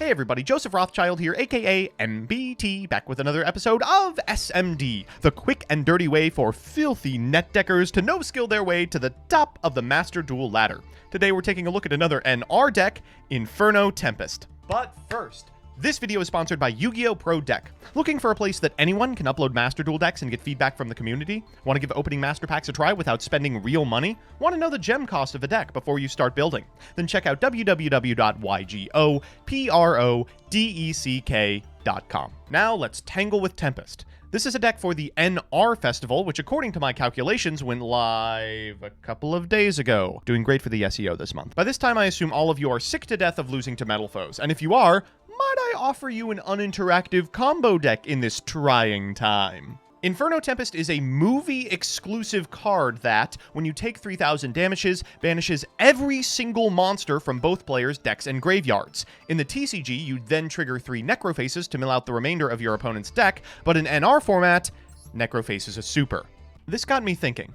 Hey everybody, Joseph Rothschild here, aka MBT, back with another episode of SMD, the quick and dirty way for filthy net deckers to no-skill their way to the top of the Master Duel ladder. Today we're taking a look at another NR deck, Inferno Tempest. But first, this video is sponsored by Yu-Gi-Oh! Pro Deck. Looking for a place that anyone can upload Master Duel decks and get feedback from the community? Want to give opening Master Packs a try without spending real money? Want to know the gem cost of a deck before you start building? Then check out www.ygoprodeck.com. Now let's tangle with Tempest. This is a deck for the NR Festival, which according to my calculations went live a couple of days ago. Doing great for the SEO this month. By this time, I assume all of you are sick to death of losing to metal foes, and if you are, might I offer you an uninteractive combo deck in this trying time? Inferno Tempest is a movie-exclusive card that, when you take 3,000 damages, banishes every single monster from both players' decks and graveyards. In the TCG, you then trigger 3 Necrofaces to mill out the remainder of your opponent's deck, but in NR format, Necroface is a super. This got me thinking,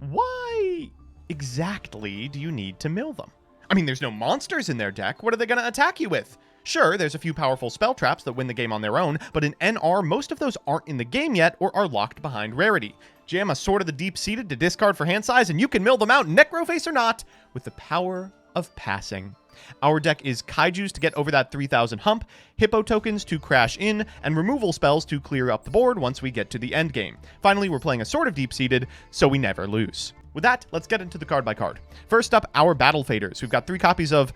why exactly do you need to mill them? I mean, there's no monsters in their deck. What are they going to attack you with? Sure, there's a few powerful spell traps that win the game on their own, but in NR, most of those aren't in the game yet or are locked behind rarity. Jam a Sword of the Deep-Seated to discard for hand size, and you can mill them out, Necroface or not, with the power of passing. Our deck is Kaijus to get over that 3,000 hump, Hippo tokens to crash in, and removal spells to clear up the board once we get to the end game. Finally, we're playing a Sword of Deep-Seated, so we never lose. With that, let's get into the card by card. First up, our Battle Faders. We've got 3 copies of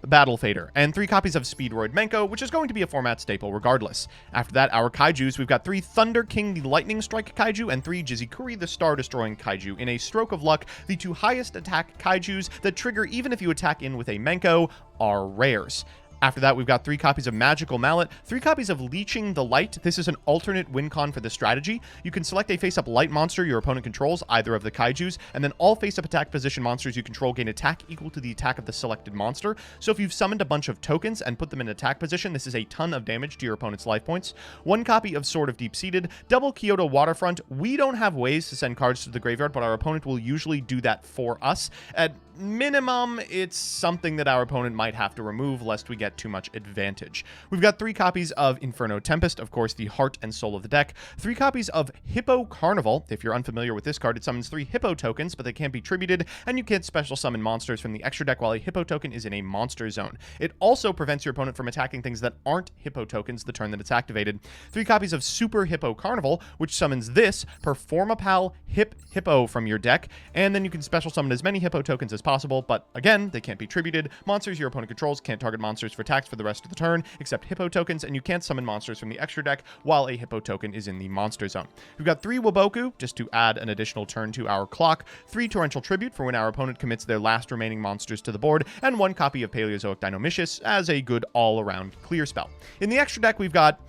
Battle Fader, and 3 copies of Speedroid Menko, which is going to be a format staple regardless. After that, our Kaijus, we've got 3 Thunder King the Lightning Strike Kaiju, and 3 Jizikuri the Star Destroying Kaiju. In a stroke of luck, the 2 highest attack Kaijus that trigger even if you attack in with a Menko are rares. After that, we've got 3 copies of Magical Mallet, 3 copies of Leeching the Light. This is an alternate win con for this strategy. You can select a face-up light monster your opponent controls, either of the Kaijus, and then all face-up attack position monsters you control gain attack equal to the attack of the selected monster. So if you've summoned a bunch of tokens and put them in attack position, this is a ton of damage to your opponent's life points. 1 copy of Sword of Deep-Seated, double Kyoto Waterfront. We don't have ways to send cards to the graveyard, but our opponent will usually do that for us. At minimum, it's something that our opponent might have to remove lest we get too much advantage. We've got 3 copies of Inferno Tempest, of course the heart and soul of the deck, 3 copies of Hippo Carnival. If you're unfamiliar with this card, it summons 3 Hippo tokens, but they can't be tributed, and you can't special summon monsters from the extra deck while a Hippo token is in a monster zone. It also prevents your opponent from attacking things that aren't Hippo tokens the turn that it's activated. 3 copies of Super Hippo Carnival, which summons this Performapal Hippo from your deck, and then you can special summon as many Hippo tokens as possible, but again, they can't be tributed. Monsters your opponent controls can't target monsters for attacks for the rest of the turn, except Hippo tokens, and you can't summon monsters from the extra deck while a Hippo token is in the monster zone. We've got 3 Waboku, just to add an additional turn to our clock, 3 Torrential Tribute for when our opponent commits their last remaining monsters to the board, and 1 copy of Paleozoic Dinomicious as a good all-around clear spell. In the extra deck, we've got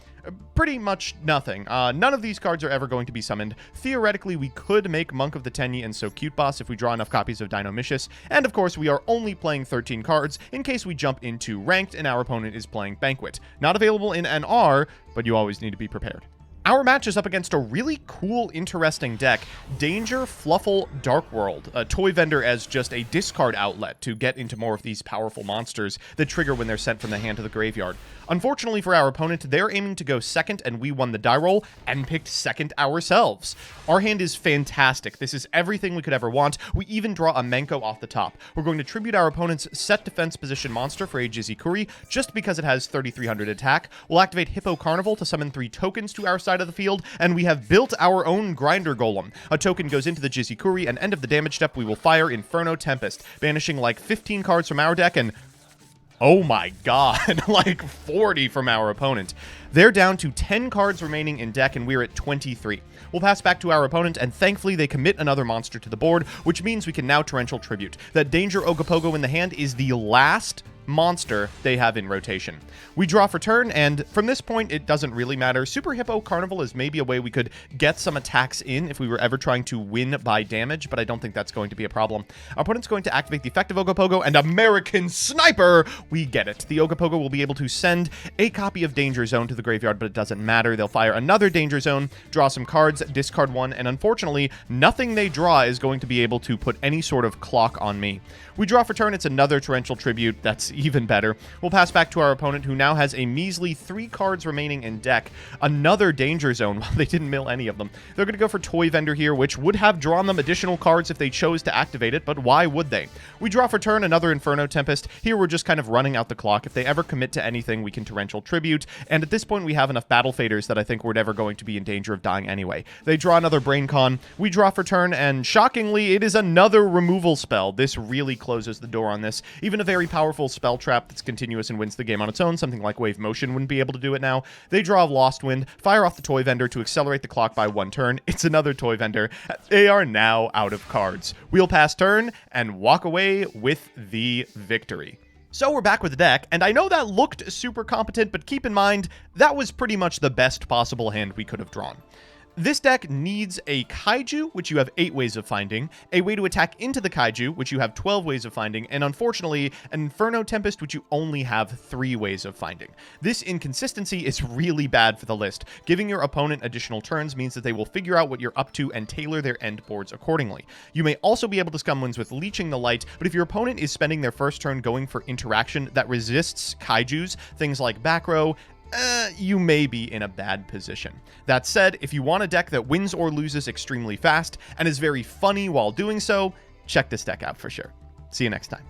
pretty much nothing. None of these cards are ever going to be summoned. Theoretically, we could make Monk of the Tenyi and So Cute Boss if we draw enough copies of Dinomicious, and of course, we are only playing 13 cards in case we jump into Ranked and our opponent is playing Banquet. Not available in NR, but you always need to be prepared. Our match is up against a really cool, interesting deck, Danger Fluffle Dark World, a toy vendor as just a discard outlet to get into more of these powerful monsters that trigger when they're sent from the hand to the graveyard. Unfortunately for our opponent, they're aiming to go second, and we won the die roll and picked second ourselves. Our hand is fantastic. This is everything we could ever want. We even draw a Menko off the top. We're going to tribute our opponent's set defense position monster for a Jizikuri, just because it has 3,300 attack. We'll activate Hippo Carnival to summon 3 tokens to our side of the field, and we have built our own Grinder Golem. A token goes into the Jizikuri, and end of the damage step, we will fire Inferno Tempest, banishing like 15 cards from our deck, and oh my god, like 40 from our opponent. They're down to 10 cards remaining in deck, and we're at 23. We'll pass back to our opponent, and thankfully they commit another monster to the board, which means we can now Torrential Tribute. That Danger Ogopogo in the hand is the last monster they have in rotation. We draw for turn, and from this point, it doesn't really matter. Super Hippo Carnival is maybe a way we could get some attacks in if we were ever trying to win by damage, but I don't think that's going to be a problem. Our opponent's going to activate the effective Ogopogo, and American Sniper! We get it. The Ogopogo will be able to send a copy of Danger Zone to the graveyard, but it doesn't matter. They'll fire another Danger Zone, draw some cards, discard one, and unfortunately, nothing they draw is going to be able to put any sort of clock on me. We draw for turn, it's another Torrential Tribute. That's even better. We'll pass back to our opponent, who now has a measly 3 cards remaining in deck. Another Danger Zone. Well, they didn't mill any of them. They're going to go for Toy Vendor here, which would have drawn them additional cards if they chose to activate it, but why would they? We draw for turn another Inferno Tempest. Here we're just kind of running out the clock. If they ever commit to anything, we can Torrential Tribute, and at this point we have enough Battle Faders that I think we're never going to be in danger of dying anyway. They draw another Brain Con. We draw for turn, and shockingly, it is another removal spell. This really closes the door on this. Even a very powerful spell trap that's continuous and wins the game on its own, something like Wave Motion wouldn't be able to do it now. They draw Lost Wind, fire off the Toy Vendor to accelerate the clock by 1 turn. It's another Toy Vendor. They are now out of cards. We'll pass turn and walk away with the victory. So we're back with the deck, and I know that looked super competent, but keep in mind, that was pretty much the best possible hand we could have drawn. This deck needs a Kaiju, which you have 8 ways of finding, a way to attack into the Kaiju, which you have 12 ways of finding, and unfortunately, an Inferno Tempest, which you only have 3 ways of finding. This inconsistency is really bad for the list. Giving your opponent additional turns means that they will figure out what you're up to and tailor their end boards accordingly. You may also be able to scum wins with Leeching the Light, but if your opponent is spending their first turn going for interaction that resists Kaijus, things like back row, you may be in a bad position. That said, if you want a deck that wins or loses extremely fast and is very funny while doing so, check this deck out for sure. See you next time.